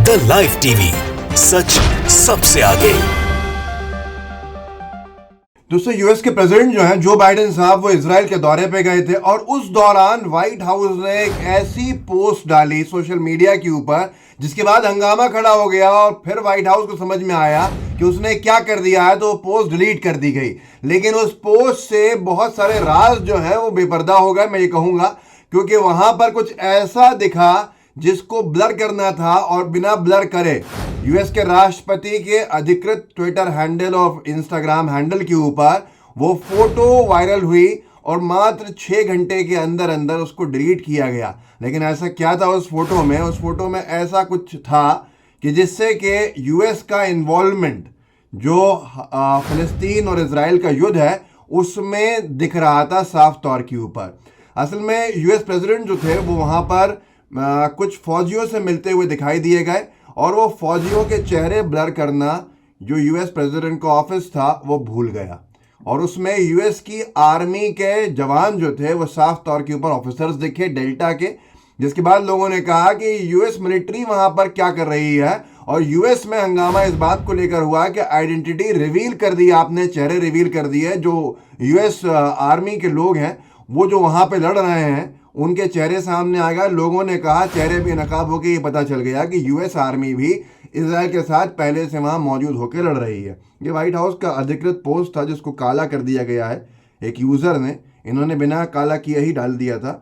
The live TV, सच सबसे आगे। दोस्तों, यूएस के प्रेसिडेंट जो हैं जो बाइडेन साहब, वो इजराइल के दौरे पे गए थे और उस दौरान व्हाइट हाउस ने एक ऐसी पोस्ट डाली सोशल मीडिया के ऊपर जिसके बाद हंगामा खड़ा हो गया और फिर व्हाइट हाउस को समझ में आया कि उसने क्या कर दिया है, तो वो पोस्ट डिलीट कर दी गई। लेकिन उस पोस्ट से बहुत सारे राज जो है वो बेपर्दा हो गए, मैं ये कहूंगा, क्योंकि वहां पर कुछ ऐसा दिखा जिसको ब्लर करना था और बिना ब्लर करे यूएस के राष्ट्रपति के अधिकृत ट्विटर हैंडल और इंस्टाग्राम हैंडल के ऊपर वो फोटो वायरल हुई और मात्र 6 घंटे के अंदर अंदर उसको डिलीट किया गया। लेकिन ऐसा क्या था उस फोटो में? उस फोटो में ऐसा कुछ था कि जिससे कि यूएस का इन्वॉल्वमेंट जो फिलिस्तीन और इजराइल का युद्ध है उसमें दिख रहा था साफ तौर के ऊपर। असल में यूएस प्रेसिडेंट जो थे वो वहां पर कुछ फौजियों से मिलते हुए दिखाई दिए गए और वो फौजियों के चेहरे ब्लर करना जो यूएस प्रेसिडेंट का ऑफिस था वो भूल गया। और उसमें यूएस की आर्मी के जवान जो थे वो साफ तौर के ऊपर ऑफिसर्स दिखे डेल्टा के, जिसके बाद लोगों ने कहा कि यूएस मिलिट्री वहां पर क्या कर रही है। और यूएस में हंगामा इस बात को लेकर हुआ कि आइडेंटिटी रिवील कर दी आपने, चेहरे रिवील कर दिए। जो यूएस आर्मी के लोग हैं वो जो वहां पे लड़ रहे हैं उनके चेहरे सामने आ गया। लोगों ने कहा, चेहरे भी नकाब होकर ये पता चल गया कि यूएस आर्मी भी इजराइल के साथ पहले से वहां मौजूद होकर लड़ रही है। ये व्हाइट हाउस का अधिकृत पोस्ट था जिसको काला कर दिया गया है एक यूजर ने, इन्होंने बिना काला किए ही डाल दिया था।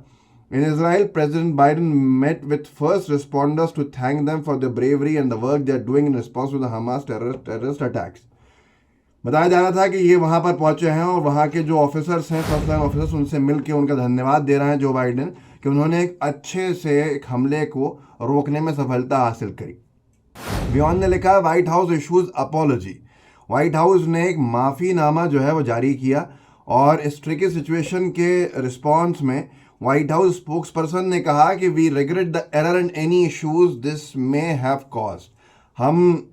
In Israel, President Biden met with first responders to thank them for the bravery and the work they are doing in response to the Hamas terrorist attacks. बताया जा रहा था कि ये वहां पर पहुंचे हैं और वहां के जो ऑफिसर्स हैं, फर्स्ट लाइन ऑफिसर्स, उनसे मिलकर उनका धन्यवाद दे रहे हैं जो बाइडेन कि उन्होंने एक अच्छे से एक हमले को रोकने में सफलता हासिल करी। बयान ने लिखा, white house issues apology. White house ने एक माफ़ीनामा जो है वो जारी किया और इस ट्रिकी सिचुएशन के रिस्पॉन्स में व्हाइट हाउस स्पोक्स पर्सन ने कहा कि we regret the error and any issues this may have caused. हम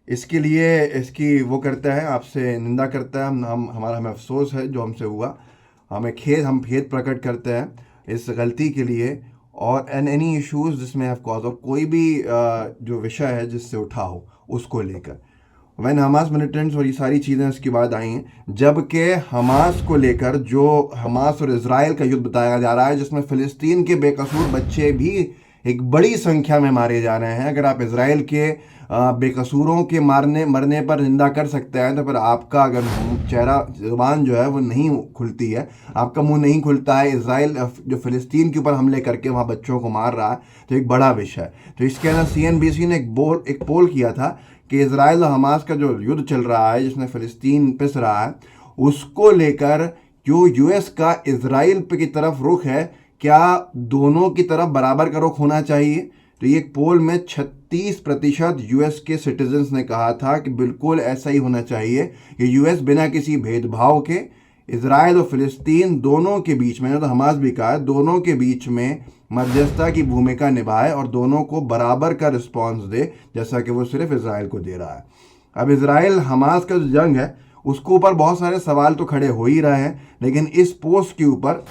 इसके लिए इसकी वो करते हैं, आपसे निंदा करते हैं, हमें अफसोस है जो हमसे हुआ, हम खेद प्रकट करते हैं इस गलती के लिए। और एन एनी इश्यूज जिसमें हैव कॉज, और कोई भी जो विषय है जिससे उठा हो उसको लेकर। वैन हमास मिलिटेंट्स और ये सारी चीज़ें इसके बाद आई हैं, जबकि हमास को लेकर जो हमास और इजराइल का युद्ध बताया जा रहा है जिसमें फ़िलिस्तीन के बेकसूर बच्चे भी एक बड़ी संख्या में मारे जा रहे हैं। अगर आप इजराइल के बेकसूरों के मरने पर निंदा कर सकते हैं तो फिर आपका अगर जुबान जो है वो नहीं खुलती है, आपका मुंह नहीं खुलता है इजराइल जो फ़िलिस्तीन के ऊपर हमले करके वहाँ बच्चों को मार रहा है, तो एक बड़ा विषय है। तो इसके अंदर सीएनबीसी ने एक पोल किया था कि इजराइल और हमास का जो युद्ध चल रहा है जिसमें फ़िलिस्तीन पिस रहा है उसको लेकर जो यूएस का इजराइल पे की तरफ रुख है, क्या दोनों की तरफ बराबर का रुख होना चाहिए? तो ये एक पोल में 36% यूएस के सिटीजन्स ने कहा था कि बिल्कुल ऐसा ही होना चाहिए कि यूएस बिना किसी भेदभाव के इजराइल और फिलिस्तीन दोनों के बीच में, तो हमास भी कहा, दोनों के बीच में मध्यस्थता की भूमिका निभाए और दोनों को बराबर का रिस्पॉन्स दे जैसा कि वो सिर्फ इजराइल को दे रहा है। अब इजराइल हमास का जो जंग है उसके ऊपर बहुत सारे सवाल तो खड़े हो ही रहे हैं, लेकिन इस पोस्ट के ऊपर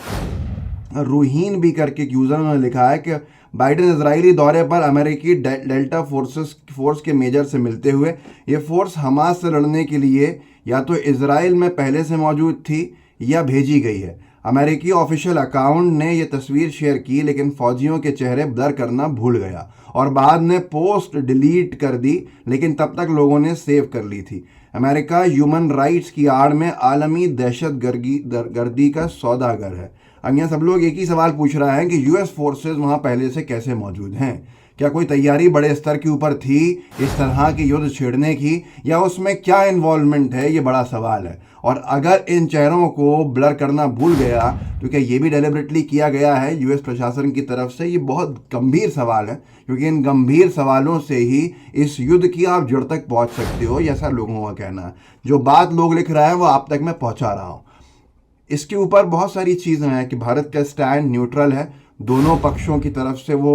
रूहीन भी करके एक यूज़र ने लिखा है कि बाइडेन इजरायली दौरे पर अमेरिकी डेल्टा फोर्स के मेजर से मिलते हुए, ये फोर्स हमास से लड़ने के लिए या तो इजराइल में पहले से मौजूद थी या भेजी गई है। अमेरिकी ऑफिशियल अकाउंट ने यह तस्वीर शेयर की लेकिन फौजियों के चेहरे ब्लर करना भूल गया और बाद में पोस्ट डिलीट कर दी, लेकिन तब तक लोगों ने सेव कर ली थी। अमेरिका ह्यूमन राइट्स की आड़ में आलमी दहशत गर्दी का सौदागर है। अब यहाँ सब लोग एक ही सवाल पूछ रहा है कि यूएस फोर्सेस वहाँ पहले से कैसे मौजूद हैं? क्या कोई तैयारी बड़े स्तर के ऊपर थी इस तरह की युद्ध छेड़ने की, या उसमें क्या इन्वॉल्वमेंट है? ये बड़ा सवाल है। और अगर इन चेहरों को ब्लर करना भूल गया तो क्या ये भी डेलिबरेटली किया गया है यूएस प्रशासन की तरफ से? ये बहुत गंभीर सवाल है, क्योंकि इन गंभीर सवालों से ही इस युद्ध की आप जड़ तक पहुंच सकते हो, ऐसा लोगों का कहना है। जो बात लोग लिख रहे हैं वो आप तक मैं पहुंचा रहा हूं। इसके ऊपर बहुत सारी चीज़ें हैं कि भारत का स्टैंड न्यूट्रल है, दोनों पक्षों की तरफ से वो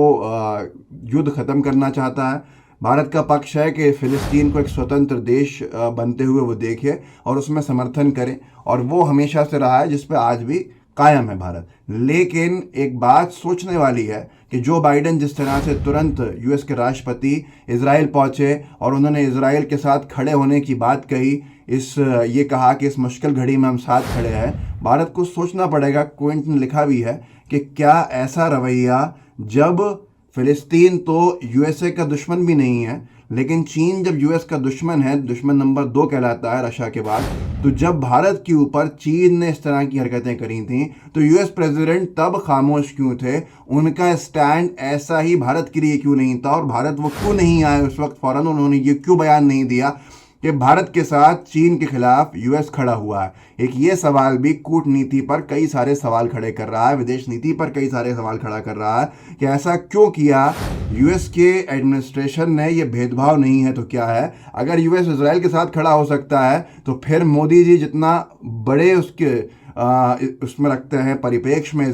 युद्ध ख़त्म करना चाहता है। भारत का पक्ष है कि फ़िलिस्तीन को एक स्वतंत्र देश बनते हुए वो देखे और उसमें समर्थन करे, और वो हमेशा से रहा है जिस पे आज भी कायम है भारत। लेकिन एक बात सोचने वाली है कि जो बाइडेन जिस तरह से तुरंत यूएस के राष्ट्रपति इजराइल पहुंचे और उन्होंने इजराइल के साथ खड़े होने की बात कही, ये कहा कि इस मुश्किल घड़ी में हम साथ खड़े हैं, भारत को सोचना पड़ेगा। क्विंट ने लिखा भी है कि क्या ऐसा रवैया, जब फिलिस्तीन तो यूएसए का दुश्मन भी नहीं है, लेकिन चीन जब यूएस का दुश्मन है, दुश्मन नंबर 2 कहलाता है रशिया के बाद, तो जब भारत के ऊपर चीन ने इस तरह की हरकतें करी थी तो यूएस प्रेसिडेंट तब खामोश क्यों थे? उनका स्टैंड ऐसा ही भारत के लिए क्यों नहीं था? और भारत वो क्यों नहीं आए उस वक्त फौरन? उन्होंने ये क्यों बयान नहीं दिया कि भारत के साथ चीन के खिलाफ यूएस खड़ा हुआ है? एक ये सवाल भी कूटनीति पर कई सारे सवाल खड़े कर रहा है, विदेश नीति पर कई सारे सवाल खड़ा कर रहा है कि ऐसा क्यों किया यूएस के एडमिनिस्ट्रेशन ने? ये भेदभाव नहीं है तो क्या है? अगर यूएस इजराइल के साथ खड़ा हो सकता है तो फिर मोदी जी जितना बड़े उसमें रखते हैं परिप्रेक्ष्य में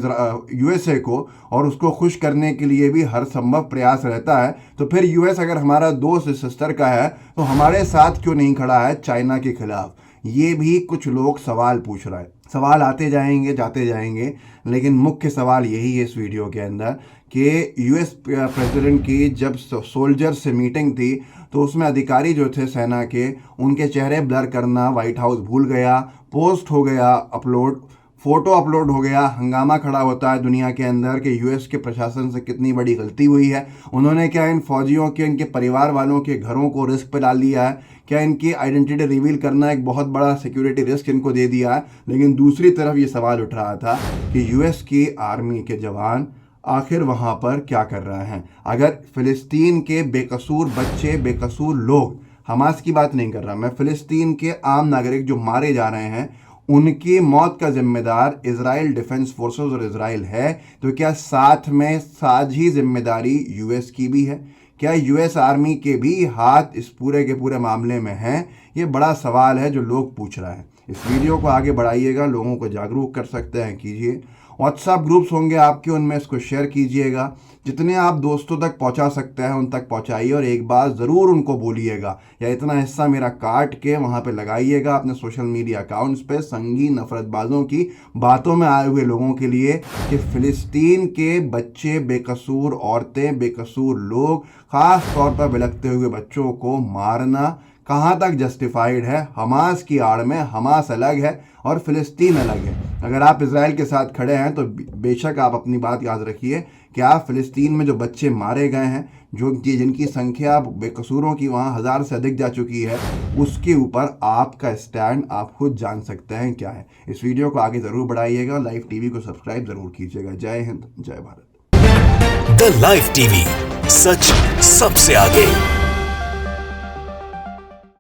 यूएसए को, और उसको खुश करने के लिए भी हर संभव प्रयास रहता है, तो फिर यूएस अगर हमारा दोस्त इस स्तर का है तो हमारे साथ क्यों नहीं खड़ा है चाइना के खिलाफ? ये भी कुछ लोग सवाल पूछ रहे हैं। सवाल आते जाएंगे जाते जाएंगे, लेकिन मुख्य सवाल यही है इस वीडियो के अंदर कि यूएस प्रेसिडेंट की जब सोल्जर से मीटिंग थी तो उसमें अधिकारी जो थे सेना के, उनके चेहरे ब्लर करना व्हाइट हाउस भूल गया, पोस्ट हो गया अपलोड, फोटो अपलोड हो गया, हंगामा खड़ा होता है दुनिया के अंदर कि यूएस के प्रशासन से कितनी बड़ी गलती हुई है। उन्होंने क्या इन फौजियों के, इनके परिवार वालों के घरों को रिस्क पे डाल लिया है? क्या इनकी आइडेंटिटी रिवील करना एक बहुत बड़ा सिक्योरिटी रिस्क इनको दे दिया है? लेकिन दूसरी तरफ ये सवाल उठ रहा था कि यूएस की आर्मी के जवान आखिर वहाँ पर क्या कर रहे हैं? अगर फिलिस्तीन के बेकसूर बच्चे, बेकसूर लोग, हमास की बात नहीं कर रहा मैं, फिलिस्तीन के आम नागरिक जो मारे जा रहे हैं, उनकी मौत का जिम्मेदार इजराइल डिफेंस फोर्सेस और इजराइल है, तो क्या साथ में साझी जिम्मेदारी यूएस की भी है? क्या यूएस आर्मी के भी हाथ इस पूरे के पूरे मामले में हैं? ये बड़ा सवाल है जो लोग पूछ रहे हैं। इस वीडियो को आगे बढ़ाइएगा, लोगों को जागरूक कर सकते हैं कीजिए। व्हाट्सएप ग्रुप्स होंगे आपके, उनमें इसको शेयर कीजिएगा। जितने आप दोस्तों तक पहुंचा सकते हैं उन तक पहुंचाइए, और एक बात ज़रूर उनको बोलिएगा या इतना हिस्सा मेरा काट के वहां पे लगाइएगा अपने सोशल मीडिया अकाउंट्स पे, संगीन नफरतबाजों की बातों में आए हुए लोगों के लिए, कि फ़िलिस्तीन के बच्चे, बेकसूर औरतें, बेकसूर लोग, ख़ास तौर पर बिलखते हुए बच्चों को मारना कहाँ तक जस्टिफाइड है? हमास की आड़ में हमास अलग है और फ़िलिस्तीन अलग है। अगर आप इजराइल के साथ खड़े हैं तो बेशक आप अपनी बात याद रखिए कि आप फ़िलिस्तीन में जो बच्चे मारे गए हैं, जिनकी संख्या बेकसूरों की वहाँ 1000 से अधिक जा चुकी है, उसके ऊपर आपका स्टैंड आप खुद जान सकते हैं क्या है। इस वीडियो को आगे ज़रूर बढ़ाइएगा, लाइव टीवी को सब्सक्राइब ज़रूर कीजिएगा। जय हिंद, जय भारत। द लाइव टीवी, सच सबसे आगे।